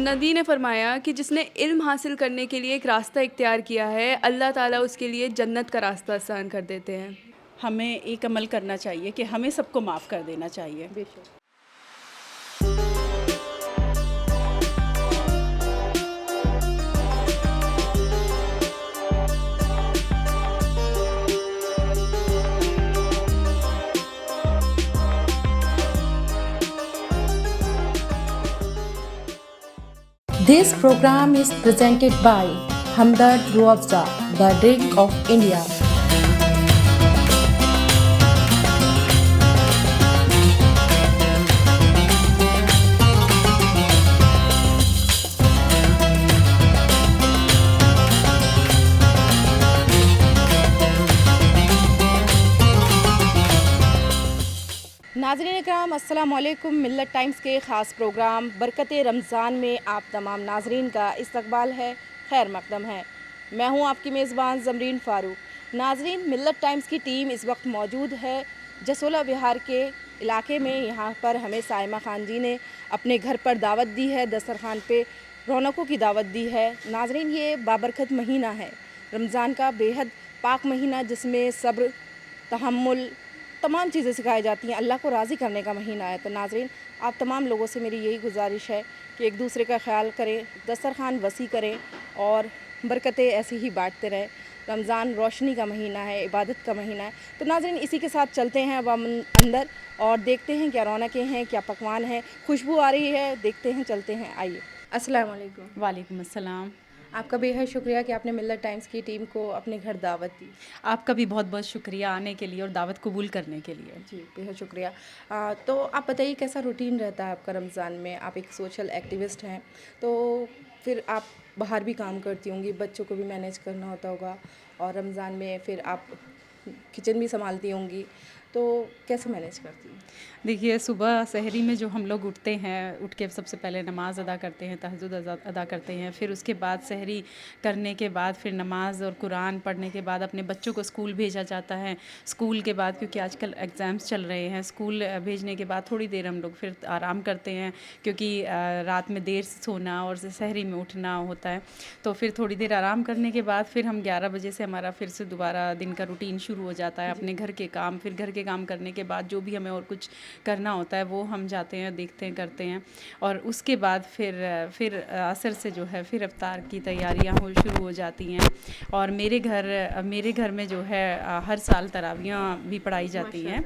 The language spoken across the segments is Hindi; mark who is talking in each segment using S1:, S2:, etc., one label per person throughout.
S1: नबी ने फरमाया कि जिसने इल्म हासिल करने के लिए एक रास्ता इख्तियार किया है, अल्लाह ताला उसके लिए जन्नत का रास्ता आसान कर देते हैं।
S2: हमें एक अमल करना चाहिए कि हमें सबको माफ़ कर देना चाहिए।
S1: बेशक।
S3: This program is presented by Hamdard Ruafza, the Drink of India.
S4: नाज़रीन इकराम, अस्सलाम वालेकुम। मिल्लत टाइम्स के ख़ास प्रोग्राम बरकत रमज़ान में आप तमाम नाज़रीन का इस्तकबाल है, खैर मक़दम है। मैं हूं आपकी मेज़बान ज़मरीन फ़ारूक। नाज़रीन, मिल्लत टाइम्स की टीम इस वक्त मौजूद है जसोला विहार के इलाके में। यहाँ पर हमें साइमा खान जी ने अपने घर पर दावत दी है, दस्तरखान पे रौनकों की दावत दी है। नाज़रीन, ये बाबरकत महीना है रमज़ान का, बेहद पाक महीना, जिसमें सब्र, तहम्मुल, तमाम चीज़ें सिखाई जाती हैं। अल्लाह को राज़ी करने का महीना है। तो नाज़रीन, आप तमाम लोगों से मेरी यही गुजारिश है कि एक दूसरे का ख्याल करें, दस्तरखान वसी करें और बरकतें ऐसी ही बांटते रहें। रमज़ान रोशनी का महीना है, इबादत का महीना है। तो नाज़रीन, इसी के साथ चलते हैं अब हम अंदर और देखते हैं क्या रौनकें हैं, क्या पकवान हैं। खुशबू आ रही है, देखते हैं, चलते हैं, आइए। अस्सलाम वालेकुम।
S2: वालेकुम अस्सलाम।
S4: आपका बेहद शुक्रिया कि आपने मिल्लत टाइम्स की टीम को अपने घर दावत दी।
S2: आपका भी बहुत बहुत शुक्रिया आने के लिए और दावत कबूल करने के लिए।
S4: जी, बेहद शुक्रिया। तो आप बताइए, कैसा रूटीन रहता है आपका रमज़ान में? आप एक सोशल एक्टिविस्ट हैं, तो फिर आप बाहर भी काम करती होंगी, बच्चों को भी मैनेज करना होता होगा, और रमज़ान में फिर आप किचन भी संभालती होंगी, तो कैसे मैनेज करती हैं?
S2: देखिए, सुबह सहरी में जो हम लोग उठते हैं, उठ के सबसे पहले नमाज़ अदा करते हैं, तहज्जुद अदा करते हैं। फिर उसके बाद सहरी करने के बाद फिर नमाज़ और कुरान पढ़ने के बाद अपने बच्चों को स्कूल भेजा जाता है। स्कूल के बाद, क्योंकि आजकल एग्ज़ाम्स चल रहे हैं, स्कूल भेजने के बाद थोड़ी देर हम लोग फिर आराम करते हैं, क्योंकि रात में देर से सोना और सहरी में उठना होता है। तो फिर थोड़ी देर आराम करने के बाद फिर हम 11 बजे से हमारा फिर से दोबारा दिन का रूटीन शुरू हो जाता है। अपने घर के काम, फिर घर के काम करने के बाद जो भी हमें और कुछ करना होता है वो हम जाते हैं, देखते हैं, करते हैं। और उसके बाद फिर असर से जो है फिर इफ्तार की तैयारियां शुरू हो जाती हैं। और मेरे घर में जो है हर साल तरावियां भी पढ़ाई जाती हैं।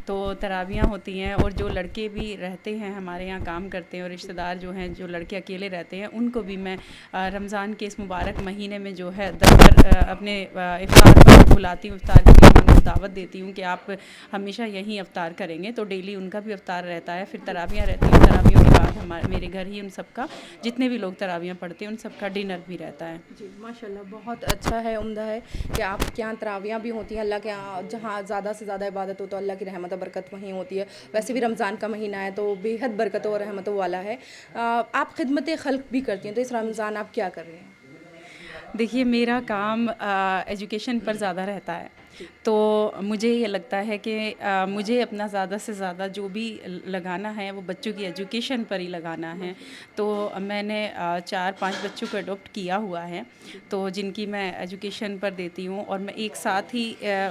S2: तो तरावियां होती हैं, और जो लड़के भी रहते हैं हमारे यहाँ काम करते हैं, और रिश्तेदार जो हैं, जो लड़के अकेले रहते हैं, उनको भी मैं रमज़ान के इस मुबारक महीने में जो है अपने इफ्तार पर बुलाती हूँ। इफ्तार के लिए उनको दावत देती हूँ कि आप हमेशा यहीं इफ्तार करेंगे। तो डेली उनका भी इफ्तार रहता है, फिर तरावियाँ रहती हैं। तरावियों के बाद मेरे घर ही उन सब का, जितने भी लोग तरावियाँ पढ़ते हैं, उन सब का डिनर भी रहता है।
S4: जी, माशाल्लाह, बहुत अच्छा है, उम्दा है कि आपके यहाँ तरावियाँ भी होती हैं। अल्लाह के यहाँ जहाँ ज़्यादा से ज़्यादा इबादत हो तो अल्लाह की रहमत बरकत वहीं होती है। वैसे भी रमज़ान का महीना है तो बेहद बरकतों और रहमतों वाला है। आप खिदमत खल्क भी करती हैं, तो इस रमज़ान आप क्या कर रही हैं?
S2: देखिए, मेरा काम एजुकेशन पर ज़्यादा रहता है, तो मुझे ये लगता है कि मुझे अपना ज़्यादा से ज़्यादा जो भी लगाना है वो बच्चों की एजुकेशन पर ही लगाना है। तो मैंने 4-5 बच्चों को अडॉप्ट किया हुआ है, तो जिनकी मैं एजुकेशन पर देती हूँ, और मैं एक साथ ही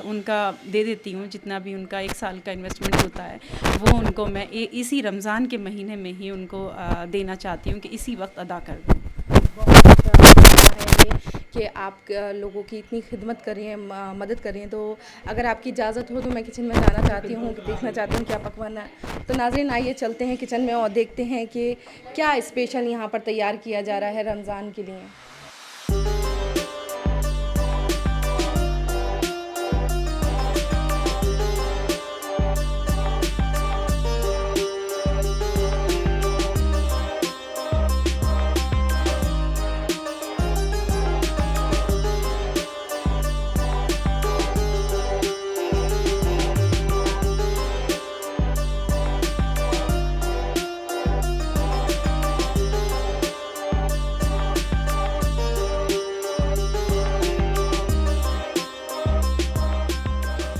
S2: उनका दे देती हूँ। जितना भी उनका 1 साल का इन्वेस्टमेंट होता है वो उनको मैं इसी रमज़ान के महीने में ही उनको देना चाहती हूँ कि इसी वक्त अदा कर दूँ।
S4: बहुत अच्छा है ये कि आप लोगों की इतनी खिदमत कर रही हैं, मदद कर रही हैं। तो अगर आपकी इजाज़त हो तो मैं किचन में जाना चाहती हूँ, देखना चाहती हूँ क्या पकवान है। तो नाज़रीन, आइए चलते हैं किचन में और देखते हैं कि क्या स्पेशल यहाँ पर तैयार किया जा रहा है रमज़ान के लिए।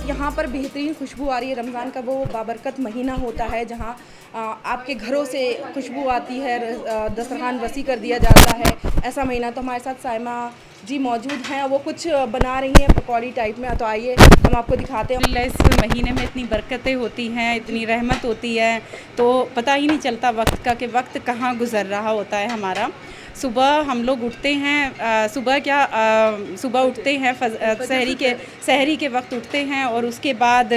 S4: यहाँ पर बेहतरीन खुशबू आ रही है। रमज़ान का वो बाबरकत महीना होता है जहाँ आपके घरों से खुशबू आती है, दस्तरखान वसी कर दिया जाता है ऐसा महीना। तो हमारे साथ साइमा जी मौजूद हैं, वो कुछ बना रही हैं पकौड़ी टाइप में, तो आइए हम आपको दिखाते हैं।
S2: अल्हम्दुलिल्लाह इस महीने में इतनी बरकतें होती हैं, इतनी रहमत होती है, तो पता ही नहीं चलता वक्त का कि वक्त कहाँ गुजर रहा होता है हमारा। सुबह हम लोग उठते हैं, सुबह उठते हैं, सहरी के वक्त उठते हैं, और उसके बाद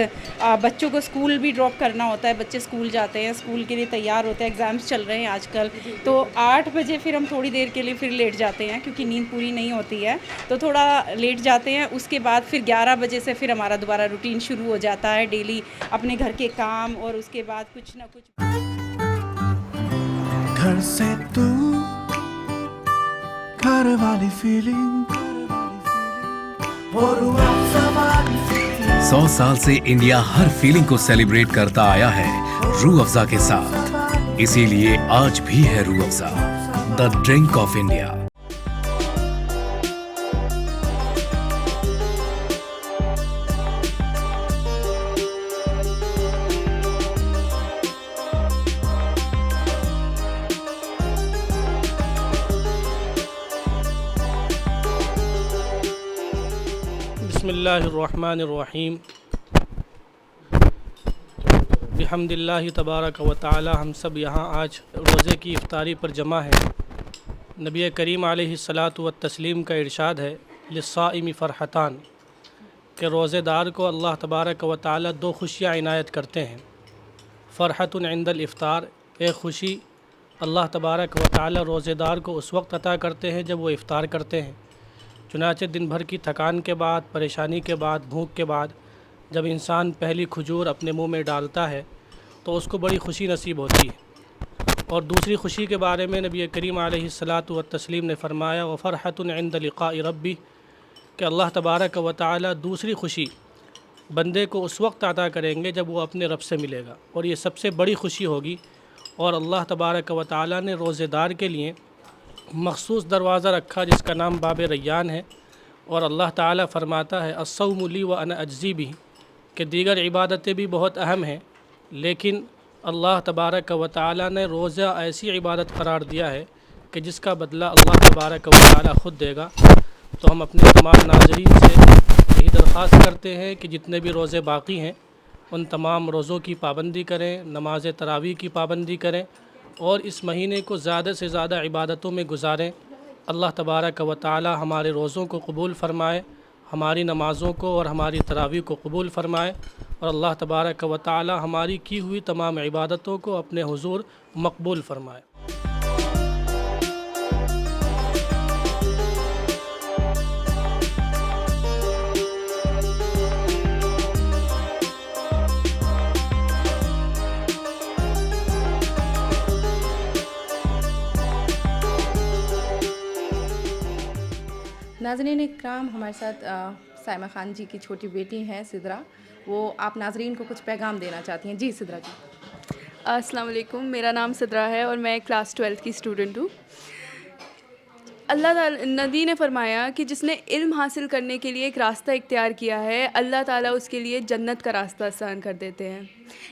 S2: बच्चों को स्कूल भी ड्रॉप करना होता है। बच्चे स्कूल जाते हैं, स्कूल के लिए तैयार होते हैं, एग्ज़ाम्स चल रहे हैं आजकल। तो 8 बजे फिर हम थोड़ी देर के लिए फिर लेट जाते हैं, क्योंकि नींद पूरी नहीं होती है, तो थोड़ा लेट जाते हैं। उसके बाद फिर 11 बजे से फिर हमारा दोबारा रूटीन शुरू हो जाता है, डेली अपने घर के काम, और उसके बाद कुछ ना कुछ।
S5: घर से तू घर वाली फीलिंग और
S6: 100 साल से इंडिया हर फीलिंग को सेलिब्रेट करता आया है रूह अफ़ज़ा के साथ। इसीलिए आज भी है Rooh Afza, the drink of India.
S7: बिस्मिल्लाहिर्रहमानिर्रहीम। बिहम्दिल्लाहि तबारक व तआला हम सब यहाँ आज रोज़े की इफ्तारी पर जमा है। नबी करीम अलैहिस्सलातु व तस्लीम का इरशाद है, लिस्साइमी फ़रहतान, कि रोज़ेदार को अल्लाह तबारक व तआला 2 खुशियाँ इनायत करते हैं। फ़रहतुन इंदल इफ़्तार, एक खुशी अल्लाह तबारक व तआला रोज़ेदार को उस वक्त अता करते हैं जब वो इफ़्तार करते हैं। चुनाचे दिन भर की थकान के बाद, परेशानी के बाद, भूख के बाद जब इंसान पहली खजूर अपने मुंह में डालता है तो उसको बड़ी खुशी नसीब होती है। और दूसरी खुशी के बारे में नबी करीम अलैहिस्सलातु व तस्लीम ने फ़रमाया, व फ़रहतुन इंद लिक़ाइ रब्बी, कि अल्लाह तबारक व तआला दूसरी खुशी बंदे को उस वक्त अता करेंगे जब वो अपने रब से मिलेगा, और ये सबसे बड़ी खुशी होगी। और अल्लाह तबारक व तआला ने रोज़ेदार के लिए मखसूस दरवाज़ा रखा जिसका नाम बाब रैयान है। और अल्लाह ताला फ़रमाता है, अस्सौमु ली व अना अज्ज़ी बिही, कि दीगर इबादतें भी बहुत अहम हैं, लेकिन अल्लाह तबारक व तआला ने रोज़ा ऐसी इबादत करार दिया है कि जिसका बदला अल्लाह तबारक व तआला ख़ुद देगा। तो हम अपने तमाम नाज़रीन से यही दरख्वास्त करते हैं कि जितने भी रोज़े बाकी हैं उन तमाम रोज़ों की पाबंदी करें, नमाज तरावी की पाबंदी करें, और इस महीने को ज़्यादा से ज़्यादा इबादतों में गुजारें। अल्लाह तबारक व तआला हमारे रोज़ों को कबूल फ़रमाए, हमारी नमाज़ों को और हमारी तरावी को कबूल फ़रमाए, और अल्लाह तबारक व तआला हमारी की हुई तमाम इबादतों को अपने हुज़ूर मकबूल फ़रमाए।
S4: नाज़रीन इकराम, हमारे साथ साइमा खान जी की छोटी बेटी हैं सिद्रा, वो आप नाज़रीन को कुछ पैगाम देना चाहती हैं। जी सिद्रा जी।
S1: अस्सलाम वालेकुम, मेरा नाम सिद्रा है और मैं क्लास 12 की स्टूडेंट हूँ। अल्लाह ताला नबी ने फरमाया कि जिसने इल्म हासिल करने के लिए एक रास्ता इख्तियार किया है, अल्लाह ताला उसके लिए जन्नत का रास्ता आसान कर देते हैं।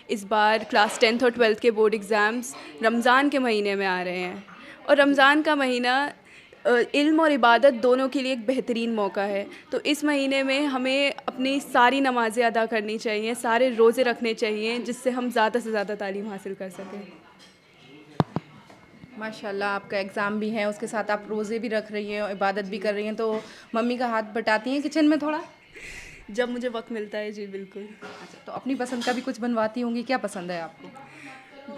S1: इस बार क्लास 10th और 12th के बोर्ड एग्ज़ाम्स रमज़ान के महीने में आ रहे हैं, और रमज़ान का महीना इल्म और इबादत दोनों के लिए एक बेहतरीन मौका है। तो इस महीने में हमें अपनी सारी नमाज़ें अदा करनी चाहिए, सारे रोज़े रखने चाहिए, जिससे हम ज़्यादा से ज़्यादा तालीम हासिल कर सकें।
S4: माशाल्लाह, आपका एग्ज़ाम भी है, उसके साथ आप रोज़े भी रख रही हैं और इबादत भी कर रही हैं, तो मम्मी का हाथ बटाती हैं किचन में थोड़ा?
S1: जब मुझे वक्त मिलता है, जी बिल्कुल।
S4: अच्छा, तो अपनी पसंद का भी कुछ बनवाती होंगी, क्या पसंद है आपको?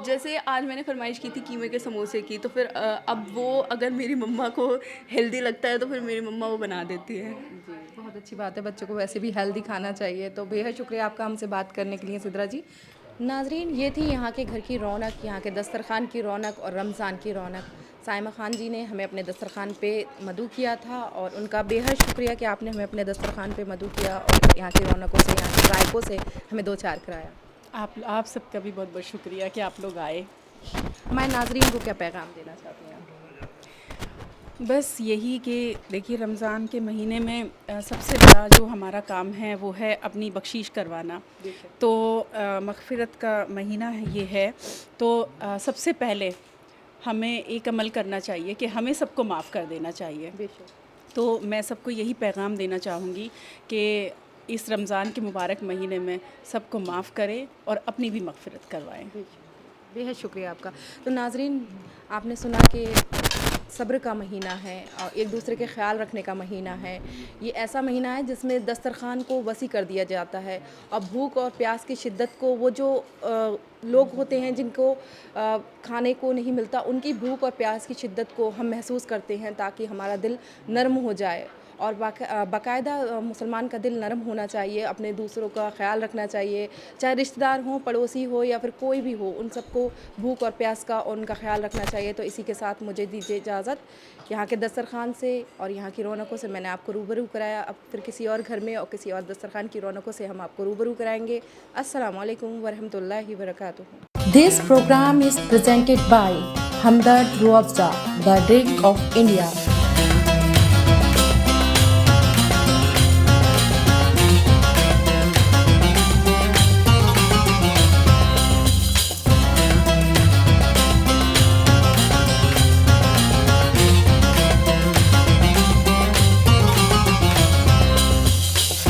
S1: जैसे आज मैंने फरमाइश की थी कीमे के समोसे की, तो फिर अब वो अगर मेरी मम्मा को हेल्दी लगता है तो फिर मेरी मम्मा वो बना देती है।
S4: जी, बहुत अच्छी बात है, बच्चों को वैसे भी हेल्दी खाना चाहिए। तो बेहद शुक्रिया आपका हमसे बात करने के लिए सिद्रा जी। नाजरीन, ये थी यहाँ के घर की रौनक, यहाँ के दस्तरखान की रौनक और रमज़ान की रौनक। साइमा खान जी ने हमें अपने दस्तरखान पे मदऊ किया था, और उनका बेहद शुक्रिया कि आपने हमें अपने दस्तरखान पे मदऊ किया और यहाँ की रौनकों से, यहाँ के जायकों से हमें दो चार कराया।
S2: आप सबका भी बहुत बहुत शुक्रिया कि आप लोग आए।
S4: हमारे नाजरीन को क्या पैगाम देना चाहती हैं आप?
S2: बस यही कि देखिए रमज़ान के महीने में सबसे बड़ा जो हमारा काम है वो है अपनी बख्शीश करवाना। तो मग़फ़िरत का महीना है ये है, तो सबसे पहले हमें एक अमल करना चाहिए कि हमें सबको माफ़ कर देना चाहिए। तो मैं सबको यही पैगाम देना चाहूँगी कि इस रमज़ान के मुबारक महीने में सबको माफ़ करें और अपनी भी मग़फ़िरत करवाएं।
S4: बेहद शुक्रिया आपका। तो नाज़रीन, आपने सुना कि सब्र का महीना है और एक दूसरे के ख़्याल रखने का महीना है। ये ऐसा महीना है जिसमें दस्तरख़्वान को वसी कर दिया जाता है और भूख और प्यास की शिद्दत को वो जो लोग होते हैं जिनको खाने को नहीं मिलता, उनकी भूख और प्यास की शिद्दत को हम महसूस करते हैं ताकि हमारा दिल नर्म हो जाए। और बाकायदा मुसलमान का दिल नरम होना चाहिए, अपने दूसरों का ख्याल रखना चाहिए, चाहे रिश्तेदार हों, पड़ोसी हो या फिर कोई भी हो, उन सबको भूख और प्यास का और उनका ख्याल रखना चाहिए। तो इसी के साथ मुझे दीजिए इजाज़त। यहाँ के दस्तरख़्वान से और यहाँ की रौनकों से मैंने आपको रूबरू कराया। अब फिर किसी और घर में और किसी और दस्तरख़्वान की रौनकों से हम आपको रूबरू कराएँगे। अस्सलामु अलैकुम वरहमतुल्लाहि वबरकातुहू।
S3: This program is presented by Hamdard Ruafza, the Drink of India.